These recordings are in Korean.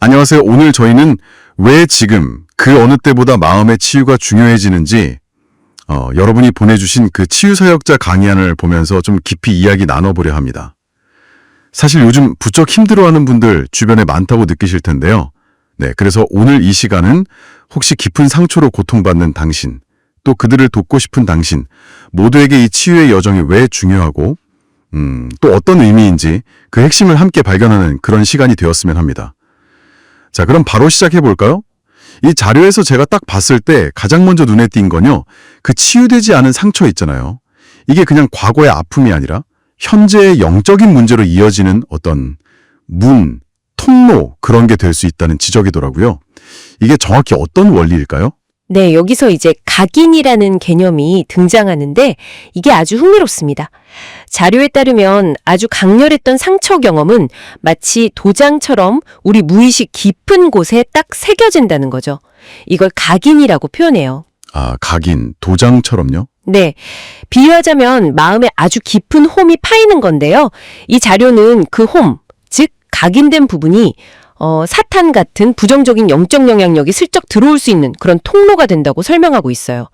안녕하세요. 오늘 저희는 왜 지금 그 어느 때보다 마음의 치유가 중요해지는지 여러분이 보내주신 그 치유사역자 강의안을 보면서 좀 깊이 이야기 나눠보려 합니다. 사실 요즘 부쩍 힘들어하는 분들 주변에 많다고 느끼실 텐데요. 네, 그래서 오늘 이 시간은 혹시 깊은 상처로 고통받는 당신, 또 그들을 돕고 싶은 당신, 모두에게 이 치유의 여정이 왜 중요하고 또 어떤 의미인지 그 핵심을 함께 발견하는 그런 시간이 되었으면 합니다. 자, 그럼 바로 시작해 볼까요? 이 자료에서 제가 딱 봤을 때 가장 먼저 눈에 띈 건요. 그 치유되지 않은 상처 있잖아요. 이게 그냥 과거의 아픔이 아니라 현재의 영적인 문제로 이어지는 어떤 통로 그런 게 될 수 있다는 지적이더라고요. 이게 정확히 어떤 원리일까요? 네, 여기서 이제 각인이라는 개념이 등장하는데 이게 아주 흥미롭습니다. 자료에 따르면 아주 강렬했던 상처 경험은 마치 도장처럼 우리 무의식 깊은 곳에 딱 새겨진다는 거죠. 이걸 각인이라고 표현해요. 아, 각인, 도장처럼요? 네, 비유하자면 마음에 아주 깊은 홈이 파이는 건데요. 이 자료는 그 홈, 즉 각인된 부분이 사탄 같은 부정적인 영적 영향력이 슬쩍 들어올 수 있는 그런 통로가 된다고 설명하고 있어요.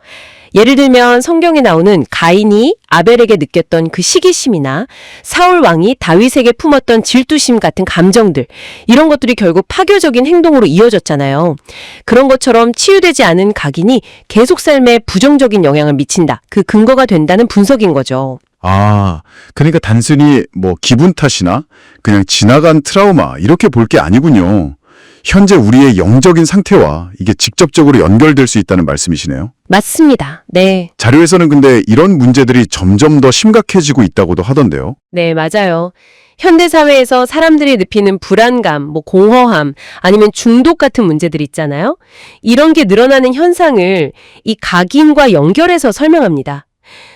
예를 들면 성경에 나오는 가인이 아벨에게 느꼈던 그 시기심이나 사울 왕이 다윗에게 품었던 질투심 같은 감정들, 이런 것들이 결국 파괴적인 행동으로 이어졌잖아요. 그런 것처럼 치유되지 않은 각인이 계속 삶에 부정적인 영향을 미친다. 그 근거가 된다는 분석인 거죠. 아, 그러니까 단순히 기분 탓이나 그냥 지나간 트라우마 이렇게 볼 게 아니군요. 현재 우리의 영적인 상태와 이게 직접적으로 연결될 수 있다는 말씀이시네요. 맞습니다. 네. 자료에서는 근데 이런 문제들이 점점 더 심각해지고 있다고도 하던데요. 네, 맞아요. 현대사회에서 사람들이 느끼는 불안감, 공허함, 아니면 중독 같은 문제들 있잖아요. 이런 게 늘어나는 현상을 이 각인과 연결해서 설명합니다.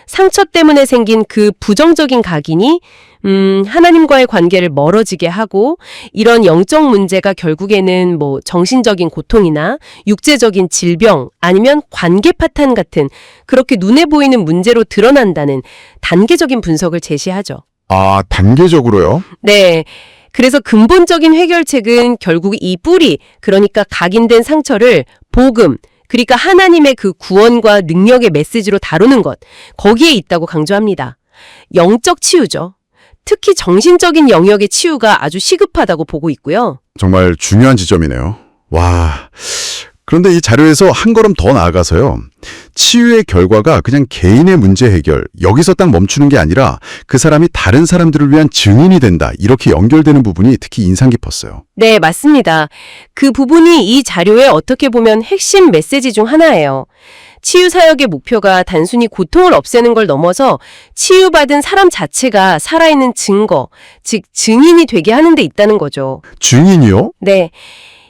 상처 때문에 생긴 그 부정적인 각인이 하나님과의 관계를 멀어지게 하고, 이런 영적 문제가 결국에는 정신적인 고통이나 육체적인 질병 아니면 관계 파탄 같은 그렇게 눈에 보이는 문제로 드러난다는 단계적인 분석을 제시하죠. 아, 단계적으로요? 네. 그래서 근본적인 해결책은 결국 이 뿌리, 그러니까 각인된 상처를 복음, 그러니까 하나님의 그 구원과 능력의 메시지로 다루는 것, 거기에 있다고 강조합니다. 영적 치유죠. 특히 정신적인 영역의 치유가 아주 시급하다고 보고 있고요. 정말 중요한 지점이네요. 와, 그런데 이 자료에서 한 걸음 더 나아가서요. 치유의 결과가 그냥 개인의 문제 해결, 여기서 딱 멈추는 게 아니라 그 사람이 다른 사람들을 위한 증인이 된다. 이렇게 연결되는 부분이 특히 인상 깊었어요. 네, 맞습니다. 그 부분이 이 자료의 어떻게 보면 핵심 메시지 중 하나예요. 치유사역의 목표가 단순히 고통을 없애는 걸 넘어서 치유받은 사람 자체가 살아있는 증거, 즉 증인이 되게 하는 데 있다는 거죠. 증인이요? 네.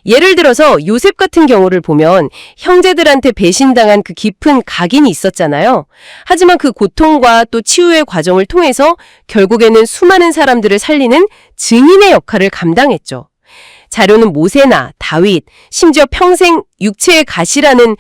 예를 들어서 요셉 같은 경우를 보면 형제들한테 배신당한 그 깊은 각인이 있었잖아요. 하지만 그 고통과 또 치유의 과정을 통해서 결국에는 수많은 사람들을 살리는 증인의 역할을 감당했죠. 자료는 모세나 다윗, 심지어 평생 육체의 가시라는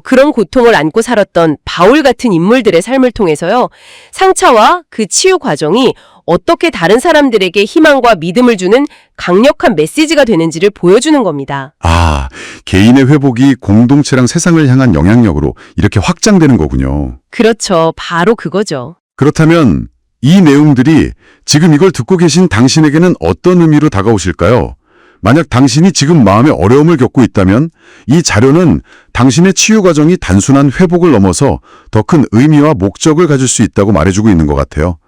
그런 고통을 안고 살았던 바울 같은 인물들의 삶을 통해서요. 상처와 그 치유 과정이 어떻게 다른 사람들에게 희망과 믿음을 주는 강력한 메시지가 되는지를 보여주는 겁니다. 아, 개인의 회복이 공동체랑 세상을 향한 영향력으로 이렇게 확장되는 거군요. 그렇죠. 바로 그거죠. 그렇다면 이 내용들이 지금 이걸 듣고 계신 당신에게는 어떤 의미로 다가오실까요? 만약 당신이 지금 마음의 어려움을 겪고 있다면 이 자료는 당신의 치유 과정이 단순한 회복을 넘어서 더 큰 의미와 목적을 가질 수 있다고 말해주고 있는 것 같아요.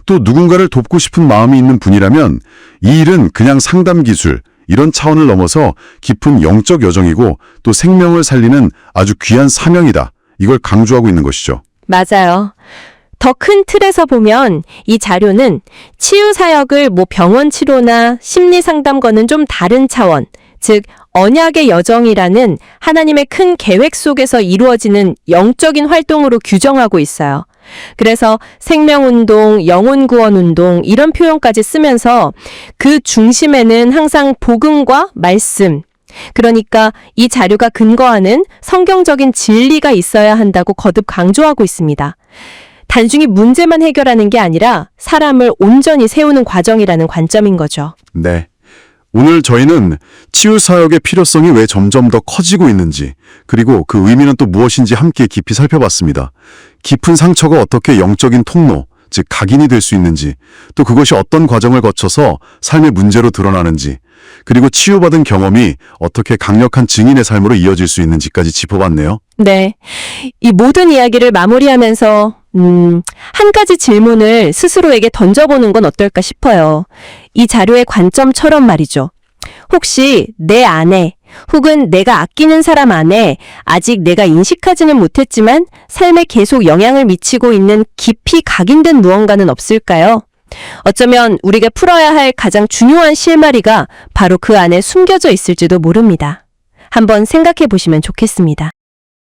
또 누군가를 돕고 싶은 마음이 있는 분이라면 이 일은 그냥 상담 기술, 이런 차원을 넘어서 깊은 영적 여정이고 또 생명을 살리는 아주 귀한 사명이다. 이걸 강조하고 있는 것이죠. 맞아요. 더 큰 틀에서 보면 이 자료는 치유 사역을 병원 치료나 심리 상담과는 좀 다른 차원, 즉 언약의 여정이라는 하나님의 큰 계획 속에서 이루어지는 영적인 활동으로 규정하고 있어요. 그래서 생명운동, 영혼구원운동 이런 표현까지 쓰면서 그 중심에는 항상 복음과 말씀, 그러니까 이 자료가 근거하는 성경적인 진리가 있어야 한다고 거듭 강조하고 있습니다. 단순히 문제만 해결하는 게 아니라 사람을 온전히 세우는 과정이라는 관점인 거죠. 네. 오늘 저희는 치유사역의 필요성이 왜 점점 더 커지고 있는지, 그리고 그 의미는 또 무엇인지 함께 깊이 살펴봤습니다. 깊은 상처가 어떻게 영적인 통로, 즉 각인이 될 수 있는지, 또 그것이 어떤 과정을 거쳐서 삶의 문제로 드러나는지, 그리고 치유받은 경험이 어떻게 강력한 증인의 삶으로 이어질 수 있는지까지 짚어봤네요. 네. 이 모든 이야기를 마무리하면서 한 가지 질문을 스스로에게 던져보는 건 어떨까 싶어요. 이 자료의 관점처럼 말이죠. 혹시 내 안에 혹은 내가 아끼는 사람 안에 아직 내가 인식하지는 못했지만 삶에 계속 영향을 미치고 있는 깊이 각인된 무언가는 없을까요? 어쩌면 우리가 풀어야 할 가장 중요한 실마리가 바로 그 안에 숨겨져 있을지도 모릅니다. 한번 생각해 보시면 좋겠습니다.